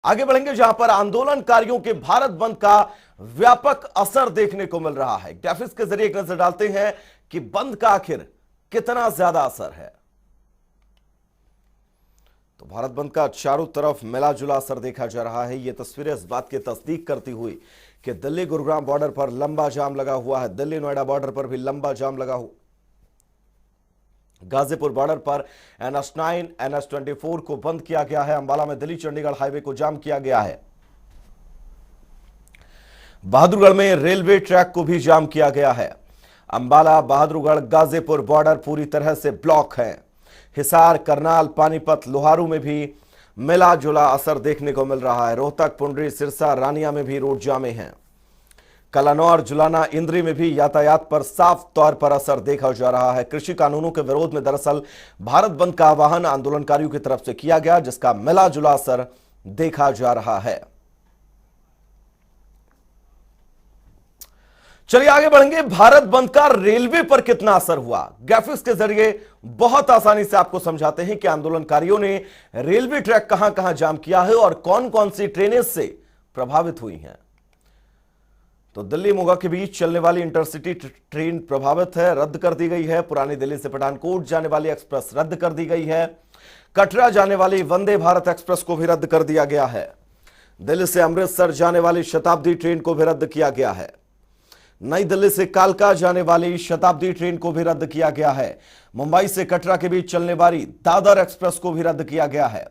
आगे बढ़ेंगे जहां पर आंदोलनकारियों के भारत बंद का व्यापक असर देखने को मिल रहा है। ग्राफिक्स के जरिए एक नजर डालते हैं कि बंद का आखिर कितना ज्यादा असर है। तो भारत बंद का चारों तरफ मिला जुला असर देखा जा रहा है। यह तस्वीरें इस बात की तस्दीक करती हुई कि दिल्ली गुरुग्राम बॉर्डर पर लंबा जाम लगा हुआ है। दिल्ली नोएडा बॉर्डर पर भी लंबा जाम लगा हुआ। गाजीपुर बॉर्डर पर NH9 NH24 को बंद किया गया है। अंबाला में दिल्ली चंडीगढ़ हाईवे को जाम किया गया है। बहादुरगढ़ में रेलवे ट्रैक को भी जाम किया गया है। अंबाला बहादुरगढ़ गाजीपुर बॉर्डर पूरी तरह से ब्लॉक है। हिसार करनाल पानीपत लोहारू में भी मिला जुला असर देखने को मिल रहा है। रोहतक पुंडरी सिरसा रानिया में भी रोड जामे हैं। कलानौर जुलाना इंद्री में भी यातायात पर साफ तौर पर असर देखा जा रहा है। कृषि कानूनों के विरोध में दरअसल भारत बंद का आह्वान आंदोलनकारियों की तरफ से किया गया, जिसका मिला जुला असर देखा जा रहा है। चलिए आगे बढ़ेंगे। भारत बंद का रेलवे पर कितना असर हुआ, ग्राफिक्स के जरिए बहुत आसानी से आपको समझाते हैं कि आंदोलनकारियों ने रेलवे ट्रैक कहां कहां जाम किया है और कौन कौन सी ट्रेनें से प्रभावित हुई हैं। तो दिल्ली मोगा के बीच चलने वाली इंटरसिटी ट्रेन प्रभावित है, रद्द कर दी गई है। पुरानी दिल्ली से पठानकोट जाने वाली एक्सप्रेस रद्द कर दी गई है। कटरा जाने वाली वंदे भारत एक्सप्रेस को भी रद्द कर दिया गया है। दिल्ली से अमृतसर जाने वाली शताब्दी ट्रेन को भी रद्द किया गया है। नई दिल्ली से कालका जाने वाली शताब्दी ट्रेन को भी रद्द किया गया है। मुंबई से कटरा के बीच चलने वाली दादर एक्सप्रेस को भी रद्द किया गया है।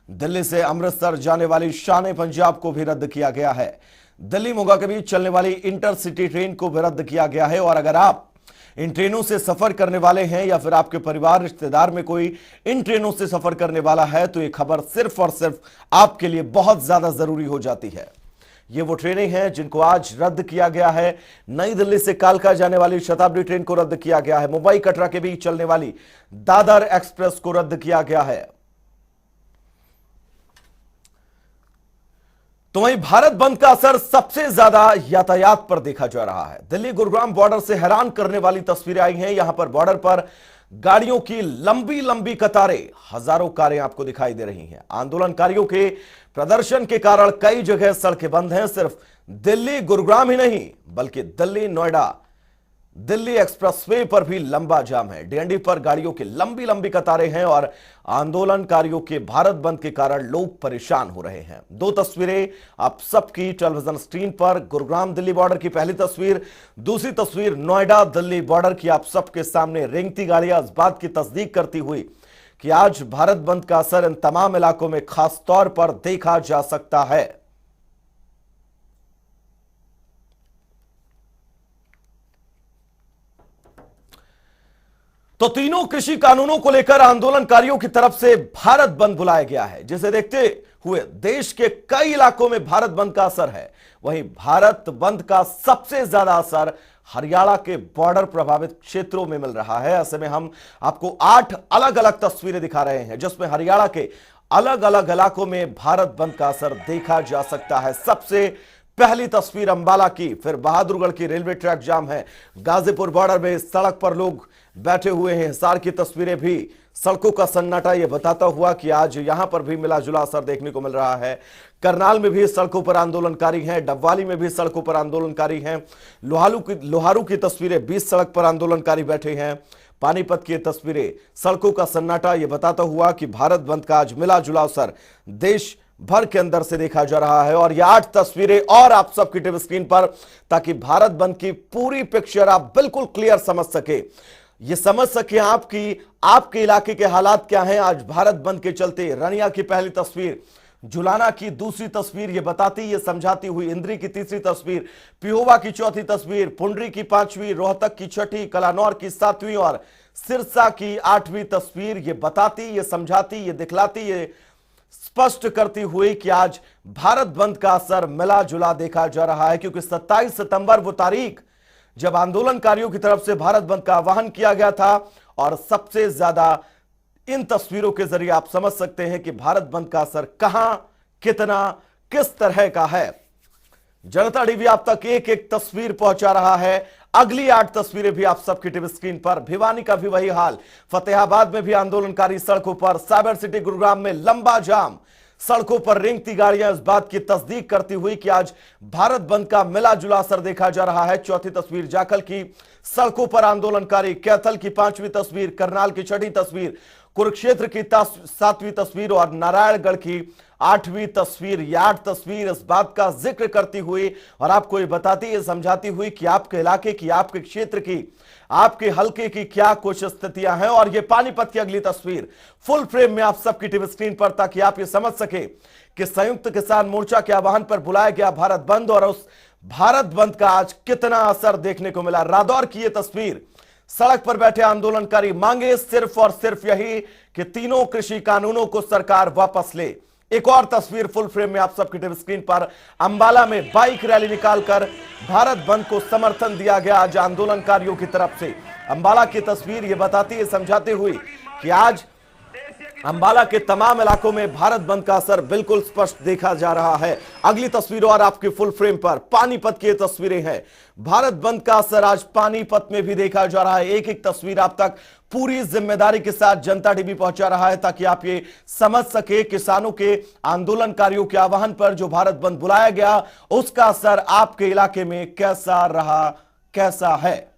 दिल्ली से अमृतसर जाने वाली शान पंजाब को भी रद्द किया गया है। दिल्ली मोगा के बीच चलने वाली इंटरसिटी ट्रेन को भी रद्द किया गया है। और अगर आप इन ट्रेनों से सफर करने वाले हैं या फिर आपके परिवार रिश्तेदार में कोई इन ट्रेनों से सफर करने वाला है, तो यह खबर सिर्फ और सिर्फ आपके लिए बहुत ज्यादा जरूरी हो जाती है। ये वो ट्रेनें हैं जिनको आज रद्द किया गया है। नई दिल्ली से कालका जाने वाली शताब्दी ट्रेन को रद्द किया गया है। मुंबई कटरा के बीच चलने वाली दादर एक्सप्रेस को रद्द किया गया है। तो वहीं भारत बंद का असर सबसे ज्यादा यातायात पर देखा जा रहा है। दिल्ली गुरुग्राम बॉर्डर से हैरान करने वाली तस्वीरें आई हैं। यहां पर बॉर्डर पर गाड़ियों की लंबी लंबी कतारें, हजारों कारें आपको दिखाई दे रही हैं। आंदोलनकारियों के प्रदर्शन के कारण कई जगह सड़कें बंद हैं। सिर्फ दिल्ली गुरुग्राम ही नहीं बल्कि दिल्ली नोएडा दिल्ली एक्सप्रेसवे पर भी लंबा जाम है। डीएनडी पर गाड़ियों की लंबी लंबी कतारें हैं और आंदोलनकारियों के भारत बंद के कारण लोग परेशान हो रहे हैं। दो तस्वीरें आप सबकी टेलीविजन स्क्रीन पर। गुरुग्राम दिल्ली बॉर्डर की पहली तस्वीर, दूसरी तस्वीर नोएडा दिल्ली बॉर्डर की आप सबके सामने। रेंगती गाड़ियां इस बात की तस्दीक करती हुई कि आज भारत बंद का असर इन तमाम इलाकों में खास तौर पर देखा जा सकता है। तो तीनों कृषि कानूनों को लेकर आंदोलनकारियों की तरफ से भारत बंद बुलाया गया है, जिसे देखते हुए देश के कई इलाकों में भारत बंद का असर है। वहीं भारत बंद का सबसे ज्यादा असर हरियाणा के बॉर्डर प्रभावित क्षेत्रों में मिल रहा है। ऐसे में हम आपको 8 अलग अलग तस्वीरें दिखा रहे हैं, जिसमें हरियाणा के अलग अलग इलाकों में भारत बंद का असर देखा जा सकता है। सबसे पहली तस्वीर अंबाला की, फिर बहादुरगढ़ की रेलवे ट्रैक जाम है। गाजीपुर बॉर्डर में सड़क पर लोग बैठे हुए हैं। हिसार की तस्वीरें भी सड़कों का सन्नाटा यह बताता हुआ कि आज यहां पर भी मिला जुला असर देखने को मिल रहा है। करनाल में भी सड़कों पर आंदोलनकारी हैं। डबवाली में भी सड़कों पर आंदोलनकारी हैं। लोहारू की तस्वीरें, 20 सड़क पर आंदोलनकारी बैठे हैं। पानीपत की तस्वीरें, सड़कों का सन्नाटा यह बताता हुआ कि भारत बंद का आज मिला जुला असर देश भर के अंदर से देखा जा रहा है। और ये 8 तस्वीरें और आप सबकी टीवी स्क्रीन पर, ताकि भारत बंद की पूरी पिक्चर आप बिल्कुल क्लियर समझ सके। ये समझ सके आपके इलाके के हालात क्या हैं आज भारत बंद के चलते। रानिया की पहली तस्वीर, जुलाना की दूसरी तस्वीर ये बताती, ये समझाती हुई। इंद्री की तीसरी तस्वीर, पिहोवा की चौथी तस्वीर, पुंडरी की 5वीं, रोहतक की 6ठी, कलानौर की 7वीं और सिरसा की 8वीं तस्वीर ये बताती, ये समझाती, ये दिखलाती, ये स्पष्ट करती हुई कि आज भारत बंद का असर मिला जुला देखा जा रहा है। क्योंकि 27 सितंबर वो तारीख जब आंदोलनकारियों की तरफ से भारत बंद का आह्वान किया गया था। और सबसे ज्यादा इन तस्वीरों के जरिए आप समझ सकते हैं कि भारत बंद का असर कहां, कितना, किस तरह का है। जनता टीवी आप तक एक एक तस्वीर पहुंचा रहा है। अगली 8 तस्वीरें भी आप सबकी टीवी स्क्रीन पर। भिवानी का भी वही हाल, फतेहाबाद में भी आंदोलनकारी सड़कों पर, साइबर सिटी गुरुग्राम में लंबा जाम, सड़कों पर रेंगती गाड़ियां इस बात की तस्दीक करती हुई कि आज भारत बंद का मिला जुला असर देखा जा रहा है। चौथी तस्वीर जाखल की सड़कों पर आंदोलनकारी, कैथल की 5वीं तस्वीर, करनाल की 6ठी तस्वीर, कुरुक्षेत्र की 7वीं तस्वीर और नारायणगढ़ की 8वीं तस्वीर। ये 8 तस्वीर इस बात का जिक्र करती हुई और आपको ये बताती है, समझाती हुई कि आपके इलाके की, आपके क्षेत्र की, आपके हलके की क्या कुछ स्थितियां हैं। और ये पानीपत की अगली तस्वीर फुल फ्रेम में आप सबकी टीवी स्क्रीन पर, ताकि आप ये समझ सके कि संयुक्त किसान मोर्चा के आह्वान पर बुलाया गया भारत बंद और उस भारत बंद का आज कितना असर देखने को मिला। रादौर की ये तस्वीर, सड़क पर बैठे आंदोलनकारी मांगे सिर्फ और सिर्फ यही कि तीनों कृषि कानूनों को सरकार वापस ले। एक और तस्वीर फुल फ्रेम में आप सबकी टीवी स्क्रीन पर, अंबाला में बाइक रैली निकालकर भारत बंद को समर्थन दिया गया आज आंदोलनकारियों की तरफ से। अंबाला की तस्वीर ये बताती है, समझाते हुए कि आज अंबाला के तमाम इलाकों में भारत बंद का असर बिल्कुल स्पष्ट देखा जा रहा है। अगली तस्वीरों और आपके फुल फ्रेम पर पानीपत की तस्वीरें हैं। भारत बंद का असर आज पानीपत में भी देखा जा रहा है। एक एक तस्वीर आप तक पूरी जिम्मेदारी के साथ जनता टीवी पहुंचा रहा है, ताकि आप ये समझ सके किसानों के, आंदोलनकारियों के आह्वान पर जो भारत बंद बुलाया गया, उसका असर आपके इलाके में कैसा रहा, कैसा है।